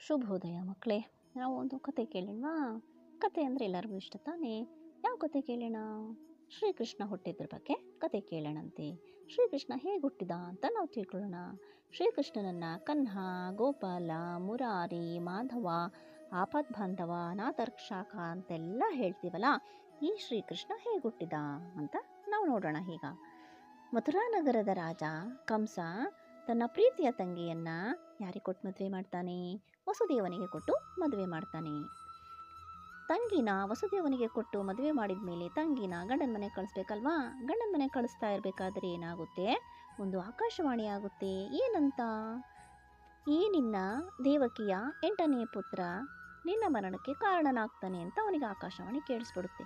ಶುಭೋದಯ ಮಕ್ಕಳೇ. ನಾವು ಒಂದು ಕತೆ ಕೇಳೋಣವಾ? ಕತೆ ಅಂದರೆ ಎಲ್ಲರಿಗೂ ಇಷ್ಟ ತಾನೇ. ಯಾವ ಕತೆ ಕೇಳೋಣ? ಶ್ರೀಕೃಷ್ಣ ಹುಟ್ಟಿದ್ರ ಬಗ್ಗೆ ಕತೆ ಕೇಳೋಣಂತೆ. ಶ್ರೀಕೃಷ್ಣ ಹೇಗೆ ಹುಟ್ಟಿದ ಅಂತ ನಾವು ತಿಳ್ಕೊಳ್ಳೋಣ. ಶ್ರೀಕೃಷ್ಣನನ್ನು ಕನ್ಹ, ಗೋಪಾಲ, ಮುರಾರಿ, ಮಾಧವ, ಆಪದ್ಬಾಂಧವ, ಅನಾಥರಕ್ಷಕ ಅಂತೆಲ್ಲ ಹೇಳ್ತೀವಲ್ಲ, ಈ ಶ್ರೀಕೃಷ್ಣ ಹೇಗೆ ಹುಟ್ಟಿದ ಅಂತ ನಾವು ನೋಡೋಣ. ಈಗ ಮಥುರಾ ನಗರದ ರಾಜ ಕಂಸ ತನ್ನ ಪ್ರೀತಿಯ ತಂಗಿಯನ್ನು ಯಾರಿಗೆ ಕೊಟ್ಟು ಮದುವೆ ಮಾಡ್ತಾನೆ? ವಸುದೇವನಿಗೆ ಕೊಟ್ಟು ಮದುವೆ ಮಾಡ್ತಾನೆ. ತಂಗಿನ ವಸುದೇವನಿಗೆ ಕೊಟ್ಟು ಮದುವೆ ಮಾಡಿದ ಮೇಲೆ ತಂಗಿನ ಗಂಡನ ಮನೆಗೆ ಕಳಿಸ್ಬೇಕಲ್ವಾ? ಗಂಡನ ಮನೆಗೆ ಕಳಿಸ್ತಾ ಇರಬೇಕಾದ್ರೆ ಏನಾಗುತ್ತೆ? ಒಂದು ಆಕಾಶವಾಣಿ ಆಗುತ್ತೆ. ಏನಂತ? ಈ ನಿನ್ನ ದೇವಕಿಯ 8ನೇ ಪುತ್ರ ನಿನ್ನ ಮರಣಕ್ಕೆ ಕಾರಣನಾಗ್ತಾನೆ ಅಂತ ಅವನಿಗೆ ಆಕಾಶವಾಣಿ ಕೇಳಿಸ್ಬಿಡುತ್ತೆ.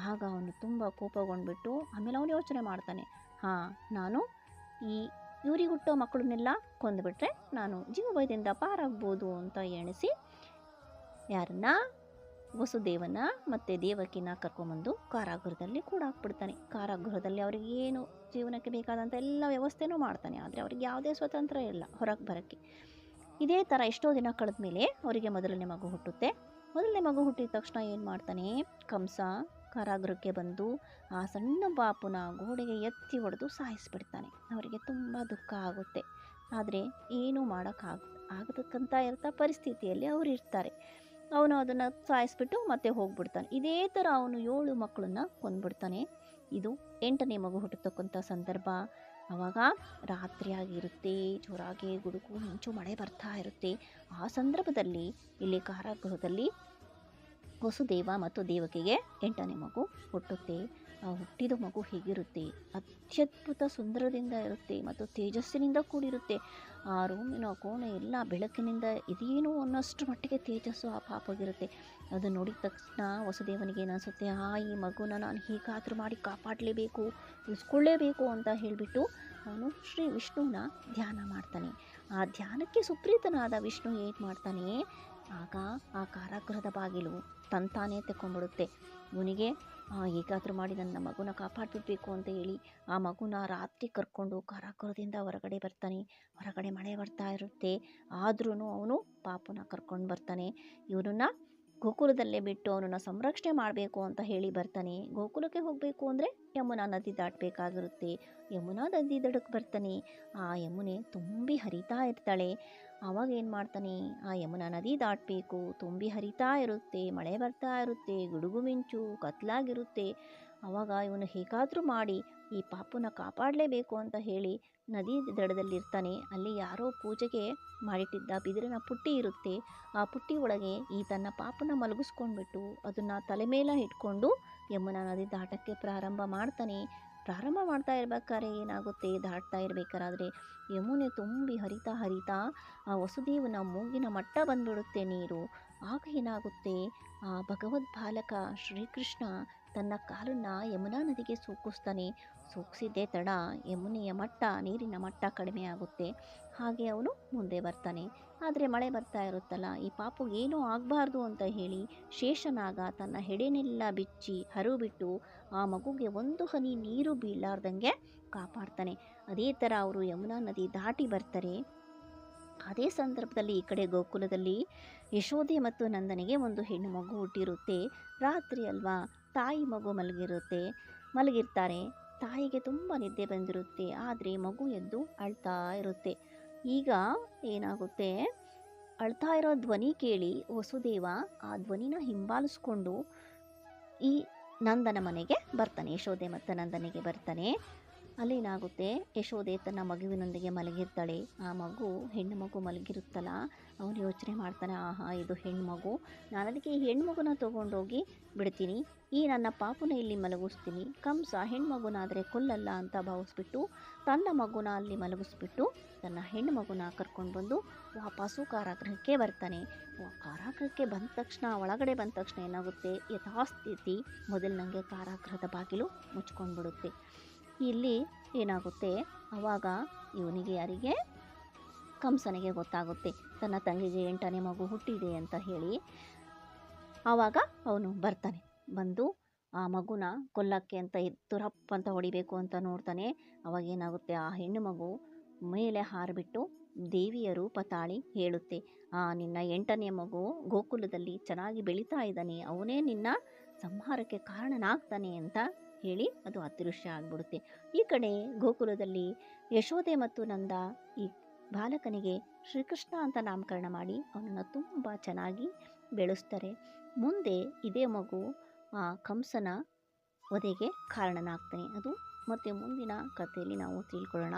ಆಗ ಅವನು ತುಂಬ ಕೋಪಗೊಂಡ್ಬಿಟ್ಟು ಆಮೇಲೆ ಅವನು ಯೋಚನೆ ಮಾಡ್ತಾನೆ, ನಾನು ಇವ್ರಿಗೆ ಹುಟ್ಟೋ ಮಕ್ಕಳನ್ನೆಲ್ಲ ಕೊಂದುಬಿಟ್ರೆ ನಾನು ಜೀವಭಯದಿಂದ ಪಾರಾಗ್ಬೋದು ಅಂತ ಎಣಿಸಿ ಯಾರನ್ನ? ವಸುದೇವನ ಮತ್ತು ದೇವಕಿನ ಕರ್ಕೊಂಬಂದು ಕಾರಾಗೃಹದಲ್ಲಿ ಕೂಡ ಹಾಕ್ಬಿಡ್ತಾನೆ. ಕಾರಾಗೃಹದಲ್ಲಿ ಅವ್ರಿಗೆ ಏನು ಜೀವನಕ್ಕೆ ಬೇಕಾದಂಥ ಎಲ್ಲ ವ್ಯವಸ್ಥೆನೂ ಮಾಡ್ತಾನೆ. ಆದರೆ ಅವ್ರಿಗೆ ಯಾವುದೇ ಸ್ವತಂತ್ರ ಇಲ್ಲ ಹೊರಗೆ ಬರೋಕ್ಕೆ. ಇದೇ ಥರ ಎಷ್ಟೋ ದಿನ ಕಳೆದ ಮೇಲೆ ಅವರಿಗೆ ಮೊದಲನೇ ಮಗು ಹುಟ್ಟುತ್ತೆ. ಮೊದಲನೇ ಮಗು ಹುಟ್ಟಿದ ತಕ್ಷಣ ಏನು ಮಾಡ್ತಾನೆ? ಕಂಸ ಕಾರಾಗೃಹಕ್ಕೆ ಬಂದು ಆ ಸಣ್ಣ ಪಾಪುನ ಗೋಡೆಗೆ ಎತ್ತಿ ಹೊಡೆದು ಸಾಯಿಸಿಬಿಡ್ತಾನೆ. ಅವರಿಗೆ ತುಂಬ ದುಃಖ ಆಗುತ್ತೆ. ಆದರೆ ಏನೂ ಆಗತಕ್ಕಂಥ ಪರಿಸ್ಥಿತಿಯಲ್ಲಿ ಅವರು ಇರ್ತಾರೆ. ಅವನು ಅದನ್ನು ಸಾಯಿಸ್ಬಿಟ್ಟು ಮತ್ತೆ ಹೋಗ್ಬಿಡ್ತಾನೆ. ಇದೇ ಥರ ಅವನು 7 ಮಕ್ಕಳನ್ನ ಕೊಂದ್ಬಿಡ್ತಾನೆ. ಇದು 8ನೇ ಮಗು ಹುಟ್ಟತಕ್ಕಂಥ ಸಂದರ್ಭ. ಆವಾಗ ರಾತ್ರಿ ಆಗಿರುತ್ತೆ, ಜೋರಾಗಿ ಗುಡುಗು ಮಿಂಚು ಮಳೆ ಬರ್ತಾ ಇರುತ್ತೆ. ಆ ಸಂದರ್ಭದಲ್ಲಿ ಇಲ್ಲಿ ಕಾರಾಗೃಹದಲ್ಲಿ ವಸುದೇವ ಮತ್ತು ದೇವಕಿಗೆ 8ನೇ ಮಗು ಹುಟ್ಟುತ್ತೆ. ಆ ಹುಟ್ಟಿದ ಮಗು ಹೇಗಿರುತ್ತೆ? ಅತ್ಯದ್ಭುತ ಸುಂದರದಿಂದ ಇರುತ್ತೆ ಮತ್ತು ತೇಜಸ್ಸಿನಿಂದ ಕೂಡಿರುತ್ತೆ. ಆ ರೂಮಿನ ಕೋಣೆ ಎಲ್ಲ ಬೆಳಕಿನಿಂದ ಇದೇನು ಅನ್ನೋಷ್ಟು ಮಟ್ಟಿಗೆ ತೇಜಸ್ಸು ಆ ಪಾಪಗಿರುತ್ತೆ. ಅದು ನೋಡಿದ ತಕ್ಷಣ ವಸುದೇವನಿಗೆ ಏನಿಸುತ್ತೆ, ಈ ಮಗುನ ನಾನು ಹೇಗಾದರೂ ಮಾಡಿ ಕಾಪಾಡಲೇಬೇಕು, ಉಳಿಸ್ಕೊಳ್ಳೇಬೇಕು ಅಂತ ಹೇಳಿಬಿಟ್ಟು ಅವನು ಶ್ರೀ ವಿಷ್ಣುವನ್ನ ಧ್ಯಾನ ಮಾಡ್ತಾನೆ. ಆ ಧ್ಯಾನಕ್ಕೆ ಸುಪ್ರೀತನಾದ ವಿಷ್ಣು ಏನು ಮಾಡ್ತಾನೆ? ಆಗ ಆ ಕಾರಾಗೃಹದ ಬಾಗಿಲು ತಂತಾನೇ ತೆಕ್ಕೊಂಡ್ಬಿಡುತ್ತೆ. ಇವನಿಗೆ ಹೇಗಾದರೂ ಮಾಡಿ ನನ್ನ ಮಗುನ ಕಾಪಾಡಿಬಿಡ್ಬೇಕು ಅಂತ ಹೇಳಿ ಆ ಮಗುನ ರಾತ್ರಿ ಕರ್ಕೊಂಡು ಕಾರಾಗೃಹದಿಂದ ಹೊರಗಡೆ ಬರ್ತಾನೆ. ಹೊರಗಡೆ ಮಳೆ ಬರ್ತಾ ಇರುತ್ತೆ. ಆದ್ರೂ ಅವನು ಪಾಪುನ ಕರ್ಕೊಂಡು ಬರ್ತಾನೆ. ಇವನನ್ನು ಗೋಕುಲದಲ್ಲೇ ಬಿಟ್ಟು ಅವನನ್ನು ಸಂರಕ್ಷಣೆ ಮಾಡಬೇಕು ಅಂತ ಹೇಳಿ ಬರ್ತಾನೆ. ಗೋಕುಲಕ್ಕೆ ಹೋಗಬೇಕು ಅಂದರೆ ಯಮುನಾ ನದಿ ದಾಟಬೇಕಾಗಿರುತ್ತೆ. ಯಮುನಾ ನದಿ ದಡಕ್ಕೆ ಬರ್ತಾನೆ. ಆ ಯಮುನೆ ತುಂಬಿ ಹರಿತಾ ಇರ್ತಾಳೆ. ಆವಾಗ ಏನು ಮಾಡ್ತಾನೆ? ಆ ಯಮುನಾ ನದಿ ದಾಟಬೇಕು, ತುಂಬಿ ಹರಿತಾ ಇರುತ್ತೆ, ಮಳೆ ಬರ್ತಾ ಇರುತ್ತೆ, ಗುಡುಗು ಮಿಂಚು ಕತ್ಲಾಗಿರುತ್ತೆ. ಆವಾಗ ಇವನು ಹೇಗಾದರೂ ಮಾಡಿ ಈ ಪಾಪುನ ಕಾಪಾಡಲೇಬೇಕು ಅಂತ ಹೇಳಿ ನದಿ ದಡದಲ್ಲಿರ್ತಾನೆ. ಅಲ್ಲಿ ಯಾರೋ ಪೂಜೆಗೆ ಮಾಡಿಟ್ಟಿದ್ದ ಬಿದಿರಿನ ಪುಟ್ಟಿ ಇರುತ್ತೆ. ಆ ಪುಟ್ಟಿ ಒಳಗೆ ಈ ತನ್ನ ಪಾಪನ ಮಲಗಿಸ್ಕೊಂಡ್ಬಿಟ್ಟು ಅದನ್ನು ತಲೆ ಮೇಲೆ ಇಟ್ಕೊಂಡು ಯಮುನಾ ನದಿ ದಾಟಕ್ಕೆ ಪ್ರಾರಂಭ ಮಾಡ್ತಾ ಇರ್ಬೇಕಾದ್ರೆ ಏನಾಗುತ್ತೆ? ದಾಟ್ತಾ ಇರಬೇಕಾದ್ರೆ ಯಮುನೆ ತುಂಬಿ ಹರಿತಾ ಆ ವಸುದೇವನ ಮೂಗಿನ ಮಟ್ಟ ಬಂದ್ಬಿಡುತ್ತೆ ನೀರು. ಆಗ ಏನಾಗುತ್ತೆ? ಆ ಭಗವದ್ ಬಾಲಕ ಶ್ರೀಕೃಷ್ಣ ತನ್ನ ಕಾಲನ್ನು ಯಮುನಾ ನದಿಗೆ ಸೂಕಿಸ್ತಾನೆ. ಸೂಕ್ಸಿದ್ದೇ ತಡ ಯಮುನೆಯ ನೀರಿನ ಮಟ್ಟ ಕಡಿಮೆ ಆಗುತ್ತೆ. ಹಾಗೆ ಅವನು ಮುಂದೆ ಬರ್ತಾನೆ. ಆದರೆ ಮಳೆ ಬರ್ತಾ ಇರುತ್ತಲ್ಲ, ಈ ಪಾಪು ಏನೂ ಆಗಬಾರ್ದು ಅಂತ ಹೇಳಿ ಶೇಷನಾಗ ತನ್ನ ಹೆಡೆನೆಲ್ಲ ಬಿಚ್ಚಿ ಹರಿಬಿಟ್ಟು ಆ ಮಗುಗೆ ಒಂದು ಹನಿ ನೀರು ಬೀಳಾರ್ದಂಗೆ ಕಾಪಾಡ್ತಾನೆ. ಅದೇ ಥರ ಅವರು ಯಮುನಾ ನದಿ ದಾಟಿ ಬರ್ತಾರೆ. ಅದೇ ಸಂದರ್ಭದಲ್ಲಿ ಈ ಕಡೆ ಗೋಕುಲದಲ್ಲಿ ಯಶೋದೆ ಮತ್ತು ನಂದನಿಗೆ ಒಂದು ಹೆಣ್ಣು ಮಗು ಹುಟ್ಟಿರುತ್ತೆ. ರಾತ್ರಿ ಅಲ್ವಾ, ತಾಯಿ ಮಗು ಮಲಗಿರ್ತಾರೆ. ತಾಯಿಗೆ ತುಂಬ ನಿದ್ದೆ ಬಂದಿರುತ್ತೆ. ಆದರೆ ಮಗು ಎದ್ದು ಅಳ್ತಾ ಇರುತ್ತೆ. ಈಗ ಏನಾಗುತ್ತೆ? ಅಳ್ತಾ ಇರೋ ಧ್ವನಿ ಕೇಳಿ ವಸುದೇವ ಆ ಧ್ವನಿನ ಹಿಂಬಾಲಿಸ್ಕೊಂಡು ಈ ನಂದನ ಮನೆಗೆ ಬರ್ತಾನೆ. ಯಶೋದೆ ಮತ್ತು ನಂದನಿಗೆ ಬರ್ತಾನೆ. ಅಲ್ಲೇನಾಗುತ್ತೆ? ಯಶೋದೆ ತನ್ನ ಮಗುವಿನೊಂದಿಗೆ ಮಲಗಿರ್ತಾಳೆ. ಆ ಮಗು ಹೆಣ್ಣು ಮಗು ಮಲಗಿರುತ್ತಲ್ಲ, ಅವನು ಯೋಚನೆ ಮಾಡ್ತಾನೆ, ಇದು ಹೆಣ್ಣು ಮಗು, ನಾನು ಅದಕ್ಕೆ ಈ ಹೆಣ್ಣು ಮಗುನ ತೊಗೊಂಡೋಗಿ ಬಿಡ್ತೀನಿ, ಈ ನನ್ನ ಪಾಪುನ ಇಲ್ಲಿ ಮಲಗಿಸ್ತೀನಿ. ಕಂಸ ಹೆಣ್ಣು ಮಗುನಾದರೆ ಕೊಲ್ಲಲ್ಲ ಅಂತ ಭಾವಿಸ್ಬಿಟ್ಟು ತನ್ನ ಮಗುನ ಅಲ್ಲಿ ಮಲಗಿಸ್ಬಿಟ್ಟು ತನ್ನ ಹೆಣ್ಣು ಮಗುನ ಕರ್ಕೊಂಡು ಬಂದು ವಾಪಸ್ಸು ಕಾರಾಗೃಹಕ್ಕೆ ಬರ್ತಾನೆ. ಕಾರಾಗೃಹಕ್ಕೆ ಒಳಗಡೆ ಬಂದ ತಕ್ಷಣ ಏನಾಗುತ್ತೆ? ಯಥಾಸ್ಥಿತಿ ಮೊದಲಿನಂಗೆ ಕಾರಾಗೃಹದ ಬಾಗಿಲು ಮುಚ್ಕೊಂಡ್ಬಿಡುತ್ತೆ. ಇಲ್ಲಿ ಏನಾಗುತ್ತೆ? ಆವಾಗ ಯಾರಿಗೆ? ಕಂಸನಿಗೆ ಗೊತ್ತಾಗುತ್ತೆ ತನ್ನ ತಂಗಿಗೆ 8ನೇ ಮಗು ಹುಟ್ಟಿದೆ ಅಂತ ಹೇಳಿ. ಆವಾಗ ಅವನು ಬರ್ತಾನೆ. ಬಂದು ಆ ಮಗುನ ಕೊಲ್ಲಕ್ಕೆ ಅಂತ ತುರಪ್ಪ ಅಂತ ಹೊಡಿಬೇಕು ಅಂತ ನೋಡ್ತಾನೆ. ಅವಾಗ ಏನಾಗುತ್ತೆ? ಆ ಹೆಣ್ಣು ಮಗು ಮೇಲೆ ಹಾರಿಬಿಟ್ಟು ದೇವಿಯ ರೂಪ ತಾಳಿ ಹೇಳುತ್ತೆ, ನಿನ್ನ 8ನೇ ಮಗು ಗೋಕುಲದಲ್ಲಿ ಚೆನ್ನಾಗಿ ಬೆಳೀತಾ ಇದ್ದಾನೆ, ಅವನೇ ನಿನ್ನ ಸಂಹಾರಕ್ಕೆ ಕಾರಣನಾಗ್ತಾನೆ ಅಂತ ಹೇಳಿ ಅದು ಅದೃಶ್ಯ ಆಗ್ಬಿಡುತ್ತೆ. ಈ ಕಡೆ ಗೋಕುಲದಲ್ಲಿ ಯಶೋದೆ ಮತ್ತು ನಂದ ಈ ಬಾಲಕನಿಗೆ ಶ್ರೀಕೃಷ್ಣ ಅಂತ ನಾಮಕರಣ ಮಾಡಿ ಅವನನ್ನು ತುಂಬ ಚೆನ್ನಾಗಿ ಬೆಳೆಸ್ತಾರೆ. ಮುಂದೆ ಇದೇ ಮಗು ಕಂಸನ ವಧೆಗೆ ಕಾರಣನಾಗ್ತಾನೆ. ಅದು ಮತ್ತೆ ಮುಂದಿನ ಕಥೆಯಲ್ಲಿ ನಾವು ತಿಳ್ಕೊಳ್ಳೋಣ.